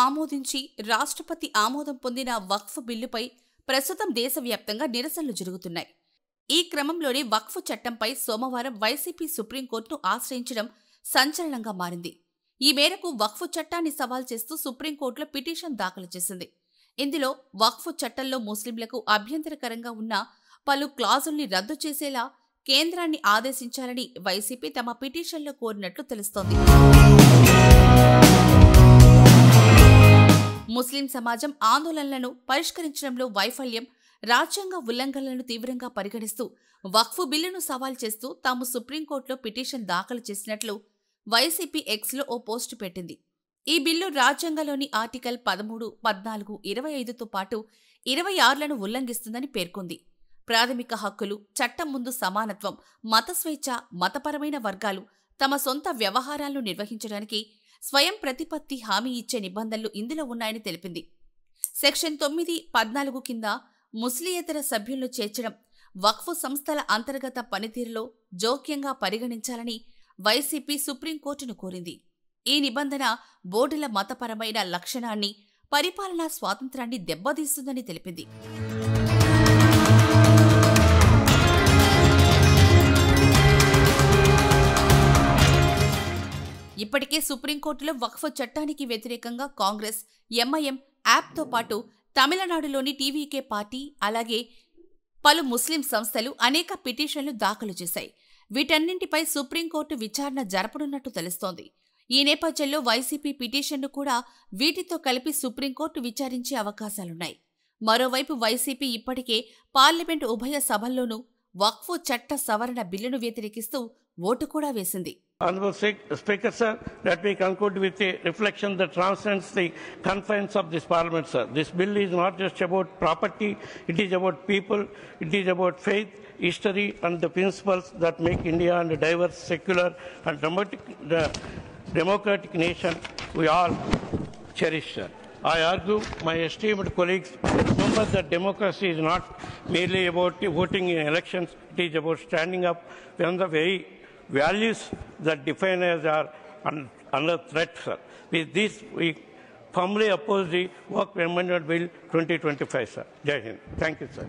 ఆమోదించి రాష్ట్రపతి ఆమోదం పొందిన వక్ఫ్ బిల్లుపై ప్రస్తుతం దేశవ్యాప్తంగా నిరసనలు జరుగుతున్నాయి. ఈ క్రమంలోనే వక్ఫ్ చట్టంపై సోమవారం వైసీపీ సుప్రీంకోర్టును ఆశ్రయించడం సంచలనంగా మారింది. ఈ మేరకు వక్ఫ్ చట్టాన్ని సవాల్ చేస్తూ సుప్రీంకోర్టులో పిటిషన్ దాఖలు చేసింది. ఇందులో వక్ఫ్ చట్టంలో ముస్లింలకు అభ్యంతరకరంగా ఉన్న పలు క్లాజుల్ని రద్దు చేసేలా కేంద్రాన్ని ఆదేశించాలని వైసీపీ తమ పిటిషన్లో కోరినట్లు తెలుస్తోంది. ముస్లిం సమాజం ఆందోళనలను పరిష్కరించడంలో వైఫల్యం, రాజ్యాంగ ఉల్లంఘనలను తీవ్రంగా పరిగణిస్తూ వక్ఫ్ బిల్లును సవాల్ చేస్తూ తాము సుప్రీంకోర్టులో పిటిషన్ దాఖలు చేసినట్లు వైసీపీ ఎక్స్లో ఓ పోస్టు పెట్టింది. ఈ బిల్లు రాజ్యాంగంలోని ఆర్టికల్ 13, 14, 25తో పాటు 26లను ఉల్లంఘిస్తుందని పేర్కొంది. ప్రాథమిక హక్కులు, చట్టం ముందు సమానత్వం, మత స్వేచ్ఛ, మతపరమైన వర్గాలు తమ సొంత వ్యవహారాలను నిర్వహించడానికి స్వయం ప్రతిపత్తి హామీ ఇచ్చే నిబంధనలు ఇందులో ఉన్నాయని తెలిపింది. సెక్షన్ 9, 14 కింద ముస్లియేతర సభ్యులను చేర్చడం వక్ఫ్ సంస్థల అంతర్గత పనితీరులో జోక్యంగా పరిగణించాలని వైసీపీ సుప్రీంకోర్టును కోరింది. ఈ నిబంధన బోర్డుల మతపరమైన లక్షణాన్ని, పరిపాలనా స్వాతంత్రాన్ని దెబ్బతీస్తుందని తెలిపింది. ఇప్పటికే సుప్రీంకోర్టులో వక్ఫ్ చట్టానికి వ్యతిరేకంగా కాంగ్రెస్, ఎంఐఎం, యాప్తో పాటు తమిళనాడులోని టీవీకే పార్టీ, అలాగే పలు ముస్లిం సంస్థలు అనేక పిటిషన్లు దాఖలు చేశాయి. వీటన్నింటిపై సుప్రీంకోర్టు విచారణ జరపనున్నట్టు తెలుస్తోంది. ఈ నేపథ్యంలో వైసీపీ పిటిషన్ను కూడా వీటితో కలిపి సుప్రీంకోర్టు విచారించే అవకాశాలున్నాయి. మరోవైపు వైసీపీ ఇప్పటికే పార్లమెంటు ఉభయ సభల్లోనూ వక్ఫ్ చట్ట సవరణ బిల్లును వ్యతిరేకిస్తూ ఓటు కూడా వేసింది. Honorable Speaker, sir, let me conclude with a reflection that transcends the confines of this Parliament, sir. This bill is not just about property, it is about people, it is about faith, history and the principles that make India a diverse, secular and democratic nation we all cherish, sir. I argue, my esteemed colleagues, remember that democracy is not merely about voting in elections, it is about standing up when the very values that define us are under threat, sir. With this, we firmly oppose the Work Amendment Bill 2025, sir. Jai Hind. Thank you, sir.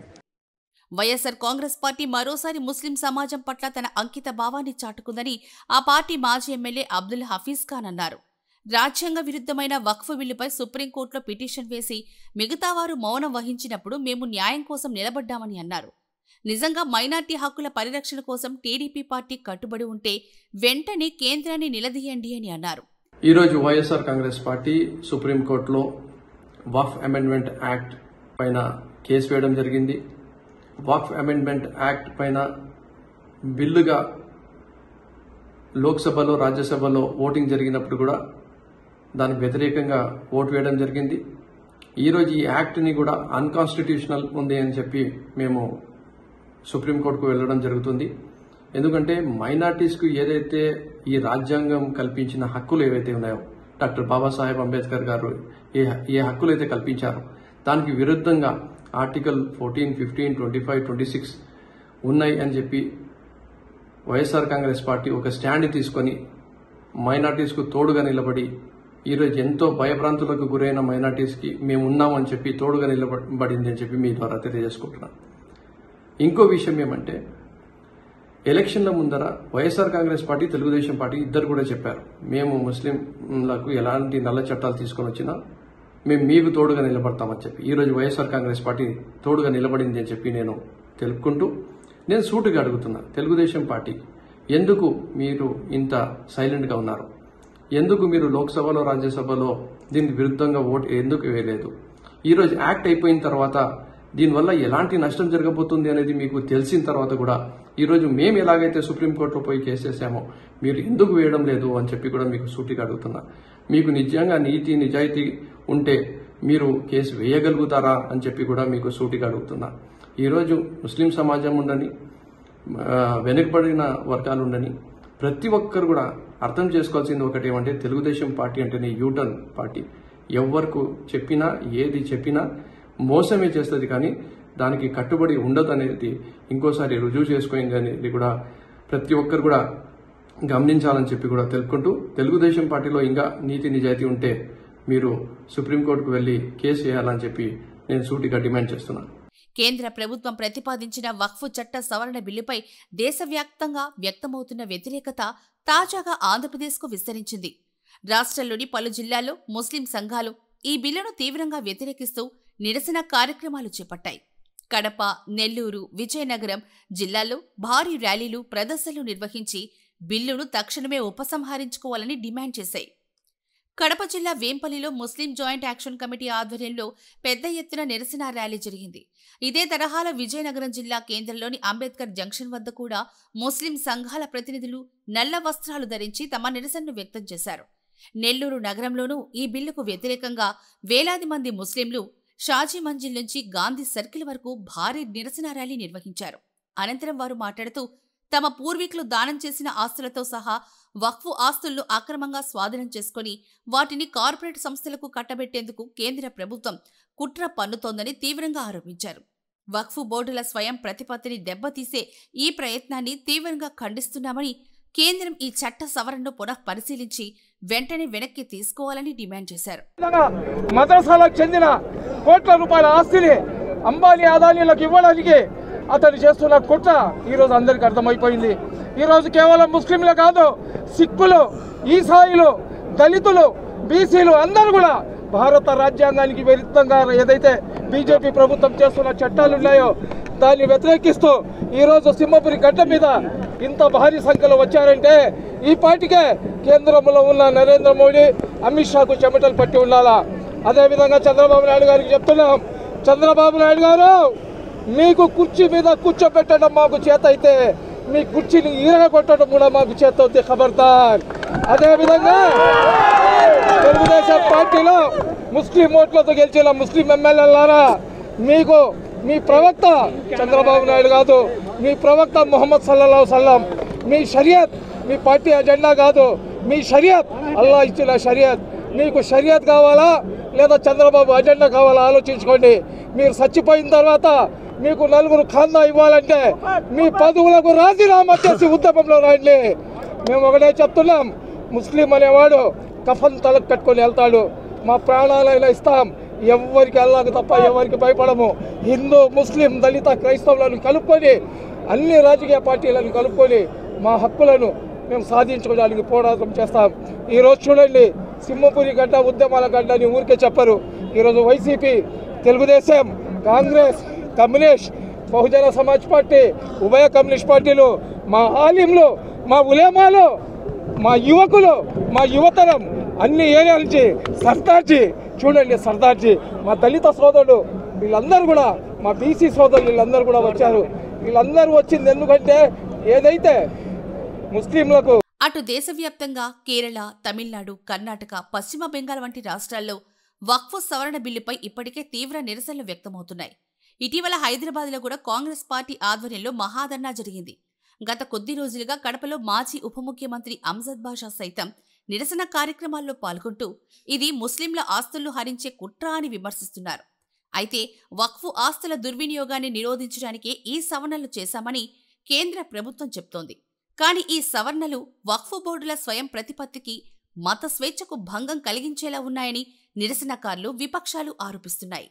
YSR Congress party మరోసారి ముస్లిం సమాజం పట్ల తన అంకిత భావాన్ని చాటుకుందని ఆ party మాజీ MLA Abdul Hafeez Khan అన్నారు. రాజ్యాంగ విరుద్ధమైన వక్ఫ్ బిల్లుపై సుప్రీంకోర్టులో పిటిషన్ వేసి మిగతా వారు మౌనం వహించినప్పుడు మేము న్యాయం కోసం నిలబడ్డామని అన్నారు. నిజంగా మైనార్టీ హక్కుల పరిరక్షణ కోసం టీడీపీ పార్టీ కట్టుబడి ఉంటే వెంటనే కేంద్రాన్ని నిలదీయండి అని అన్నారు. ఈరోజు వైఎస్ఆర్ కాంగ్రెస్ పార్టీ సుప్రీంకోర్టులో వక్ఫ్ అమెండ్మెంట్ యాక్ట్ పైన కేసు వేయడం జరిగింది. వక్ఫ్ అమెండ్మెంట్ యాక్ట్ పైన బిల్లుగా లోక్సభలో, రాజ్యసభలో ఓటింగ్ జరిగినప్పుడు కూడా దానికి వ్యతిరేకంగా ఓటు వేయడం జరిగింది. ఈరోజు ఈ యాక్ట్ని కూడా అన్కాన్స్టిట్యూషనల్ ఉంది అని చెప్పి మేము సుప్రీంకోర్టుకు వెళ్లడం జరుగుతుంది. ఎందుకంటే మైనార్టీస్కు ఏదైతే ఈ రాజ్యాంగం కల్పించిన హక్కులు ఏవైతే ఉన్నాయో, డాక్టర్ బాబాసాహెబ్ అంబేద్కర్ గారు ఏ హక్కులు అయితే కల్పించారో దానికి విరుద్ధంగా ఆర్టికల్ 14, 15, 25, 26 ఉన్నాయి అని చెప్పి వైఎస్ఆర్ కాంగ్రెస్ పార్టీ ఒక స్టాండ్ తీసుకొని మైనార్టీస్కు తోడుగా నిలబడి ఈరోజు ఎంతో భయభ్రాంతులకు గురైన మైనార్టీస్కి మేము ఉన్నామని చెప్పి తోడుగా నిలబడింది అని చెప్పి మీ ద్వారా తెలియజేసుకుంటున్నాను. ఇంకో విషయం ఏమంటే, ఎలక్షన్ల ముందర వైఎస్ఆర్ కాంగ్రెస్ పార్టీ, తెలుగుదేశం పార్టీ ఇద్దరు కూడా చెప్పారు, మేము ముస్లింలకు ఎలాంటి నల్ల చట్టాలు తీసుకొని వచ్చినా మేము మీకు తోడుగా నిలబడతామని చెప్పి. ఈరోజు వైఎస్ఆర్ కాంగ్రెస్ పార్టీ తోడుగా నిలబడింది అని చెప్పి నేను తెలుపుకుంటూ నేను సూటిగా అడుగుతున్నా, తెలుగుదేశం పార్టీ ఎందుకు మీరు ఇంత సైలెంట్గా ఉన్నారు? ఎందుకు మీరు లోక్సభలో, రాజ్యసభలో దీనికి విరుద్ధంగా ఓటు ఎందుకు వేయలేదు? ఈరోజు యాక్ట్ అయిపోయిన తర్వాత దీనివల్ల ఎలాంటి నష్టం జరగబోతుంది అనేది మీకు తెలిసిన తర్వాత కూడా ఈరోజు మేము ఎలాగైతే సుప్రీంకోర్టులో పోయి కేసు చేశామో మీరు ఎందుకు వేయడం లేదు అని చెప్పి కూడా మీకు సూటిగా అడుగుతున్నా. మీకు నిజంగా నీతి నిజాయితీ ఉంటే మీరు కేసు వేయగలుగుతారా అని చెప్పి కూడా మీకు సూటిగా అడుగుతున్నా. ఈరోజు ముస్లిం సమాజం ఉండని, వెనుకబడిన వర్గాలు ఉండని ప్రతి ఒక్కరు కూడా అర్థం చేసుకోవాల్సింది ఒకటి ఏమంటే, తెలుగుదేశం పార్టీ అంటేనే యూటర్న్ పార్టీ. ఎవరికి చెప్పినా ఏది చెప్పినా మోసమే చేస్తుంది, కానీ దానికి కట్టుబడి ఉండదు అనేది ఇంకోసారి రుజువు చేసుకుంది అనేది కూడా ప్రతి ఒక్కరు కూడా గమనించాలని చెప్పి కూడా తెలుపుకుంటూ, తెలుగుదేశం పార్టీలో ఇంకా నీతి నిజాయితీ ఉంటే మీరు సుప్రీంకోర్టుకు వెళ్లి కేసు వేయాలని చెప్పి నేను సూటిగా డిమాండ్ చేస్తున్నాను. కేంద్ర ప్రభుత్వం ప్రతిపాదించిన వక్ఫ్ చట్ట సవరణ బిల్లుపై దేశవ్యాప్తంగా వ్యక్తమవుతున్న వ్యతిరేకత తాజాగా ఆంధ్రప్రదేశ్కు విస్తరించింది. రాష్ట్రంలోని పలు జిల్లాల్లో ముస్లిం సంఘాలు ఈ బిల్లును తీవ్రంగా వ్యతిరేకిస్తూ నిరసన కార్యక్రమాలు చేపట్టాయి. కడప, నెల్లూరు, విజయనగరం జిల్లాల్లో భారీ ర్యాలీలు, ప్రదర్శనలు నిర్వహించి బిల్లును తక్షణమే ఉపసంహరించుకోవాలని డిమాండ్ చేశాయి. కడప జిల్లా వేంపల్లిలో ముస్లిం జాయింట్ యాక్షన్ కమిటీ ఆధ్వర్యంలో పెద్ద ఎత్తున నిరసన ర్యాలీ జరిగింది. ఇదే తరహాలో విజయనగరం జిల్లా కేంద్రంలోని అంబేద్కర్ జంక్షన్ వద్ద కూడా ముస్లిం సంఘాల ప్రతినిధులు నల్ల వస్త్రాలు ధరించి తమ నిరసనను వ్యక్తం చేశారు. నెల్లూరు నగరంలోనూ ఈ బిల్లుకు వ్యతిరేకంగా వేలాది మంది ముస్లింలు షాజీ మంజిల్ నుంచి గాంధీ సర్కిల్ వరకు భారీ నిరసన ర్యాలీ నిర్వహించారు. అనంతరం వారు మాట్లాడుతూ తమ పూర్వీకులు దానం చేసిన ఆస్తులతో సహా వక్ఫ్ ఆస్తులను అక్రమంగా స్వాధీనం చేసుకుని వాటిని కార్పొరేట్ సంస్థలకు కట్టబెట్టేందుకు కేంద్ర ప్రభుత్వం కుట్ర పన్నుతోందని తీవ్రంగా ఆరోపించారు. వక్ఫ్ బోర్డుల స్వయం ప్రతిపత్తిని దెబ్బతీసే ఈ ప్రయత్నాన్ని తీవ్రంగా ఖండిస్తున్నామని, కేంద్రం ఈ చట్ట సవరణను పునః పరిశీలించి వెంటనే వెనక్కి తీసుకోవాలని డిమాండ్ చేశారు. మద్రసాలకు చెందిన కోట్ల రూపాయల ఆస్తిని అంబానీ అదానీలకు ఇవ్వడానికి అతను చేస్తున్న కుట్ర ఈరోజు అందరికీ అర్థమైపోయింది. ఈరోజు కేవలం ముస్లింలు కాదు, సిక్కులు, ఈసాయిలు, దళితులు, బీసీలు అందరూ కూడా భారత రాజ్యాంగానికి విరుద్ధంగా ఏదైతే బీజేపీ ప్రభుత్వం చేస్తున్న చట్టాలు ఉన్నాయో దాన్ని వ్యతిరేకిస్తూ ఈరోజు సింహపురి గడ్డ మీద ఇంత భారీ సంఖ్యలో వచ్చారంటే ఈ పార్టీకే కేంద్రంలో ఉన్న నరేంద్ర మోడీ, అమిత్ షాకు చెమటలు పట్టి ఉండాలా. అదేవిధంగా చంద్రబాబు నాయుడు గారికి చెప్తున్నాం, చంద్రబాబు నాయుడు గారు మీకు కుర్చీ మీద కూర్చోబెట్టడం మాకు చేత అయితే మీ కుర్చీని ఈరగొట్టడం కూడా మాకు చేత అవుతే ఖబర్దార్. అదేవిధంగా తెలుగుదేశం పార్టీలో ముస్లిం ఓట్లతో గెలిచిన ముస్లిం ఎమ్మెల్యేలారా, మీకు మీ ప్రవక్త చంద్రబాబు నాయుడు కాదు, మీ ప్రవక్త ముహమ్మద్ సల్లల్లాహు సల్లం, మీ షరియత్ మీ పార్టీ అజెండా కాదు, మీ షరియత్ అల్లా ఇచ్చిన షరియత్. మీకు షరియత్ కావాలా లేదా చంద్రబాబు అజెండా కావాలా ఆలోచించుకోండి. మీరు చచ్చిపోయిన తర్వాత మీకు నలుగురు ఖాందా ఇవ్వాలంటే మీ పదవులకు రాజీనామా చేసి ఉద్యమంలో రండి. మేము ఒకటే చెప్తున్నాం, ముస్లిం అనేవాడు కఫన్ తలకు కట్టుకొని వెళ్తాడు, మా ప్రాణాలైనా ఇస్తాం, ఎవరికి అల్లాకు తప్ప ఎవరికి భయపడము. హిందూ, ముస్లిం, దళిత, క్రైస్తవులను కలుపుకొని అన్ని రాజకీయ పార్టీలను కలుపుకొని మా హక్కులను మేము సాధించుకోవడానికి పోరాటం చేస్తాం. ఈరోజు చూడండి, సింహపురి గడ్డ ఉద్యమాల గడ్డ అని ఊరికే చెప్పరు. ఈరోజు YCP, Telugu Desam, Congress, communist, Bahujan Samaj party, ఉభయ కమ్యూనిస్ట్ పార్టీలు, మా ఆలింలు, మా ఉలేమాలు, మా యువకులు, మా యువతరం అన్ని ఏరియా నుంచి సర్దార్జీ చూడండి, సర్దార్జీ, మా దళిత సోదరుడు వీళ్ళందరూ కూడా, మా బీసీ సోదరులు వీళ్ళందరూ కూడా వచ్చారు. వీళ్ళందరూ వచ్చింది ఎందుకంటే ఏదైతే ముస్లింలకు అటు దేశవ్యాప్తంగా కేరళ, తమిళనాడు, కర్ణాటక, పశ్చిమ బెంగాల్ వంటి రాష్ట్రాల్లో వక్ఫ్ సవరణ బిల్లుపై ఇప్పటికే తీవ్ర నిరసనలు వ్యక్తమవుతున్నాయి. ఇటీవల హైదరాబాద్లో కూడా కాంగ్రెస్ పార్టీ ఆధ్వర్యంలో మహాధర్నా జరిగింది. గత కొద్ది రోజులుగా కడపలో మాజీ ఉప ముఖ్యమంత్రి అంజద్ బాషా సైతం నిరసన కార్యక్రమాల్లో పాల్గొంటూ ఇది ముస్లింల ఆస్తులను హరించే కుట్ర అని విమర్శిస్తున్నారు. అయితే వక్ఫ్ ఆస్తుల దుర్వినియోగాన్ని నిరోధించడానికే ఈ సవరణలు చేశామని కేంద్ర ప్రభుత్వం చెప్తోంది. కానీ ఈ సవరణలు వక్ఫ్ బోర్డుల స్వయం ప్రతిపత్తికి, మత స్వేచ్ఛకు భంగం కలిగించేలా ఉన్నాయని నిరసనకారులు, విపక్షాలు ఆరోపిస్తున్నాయి.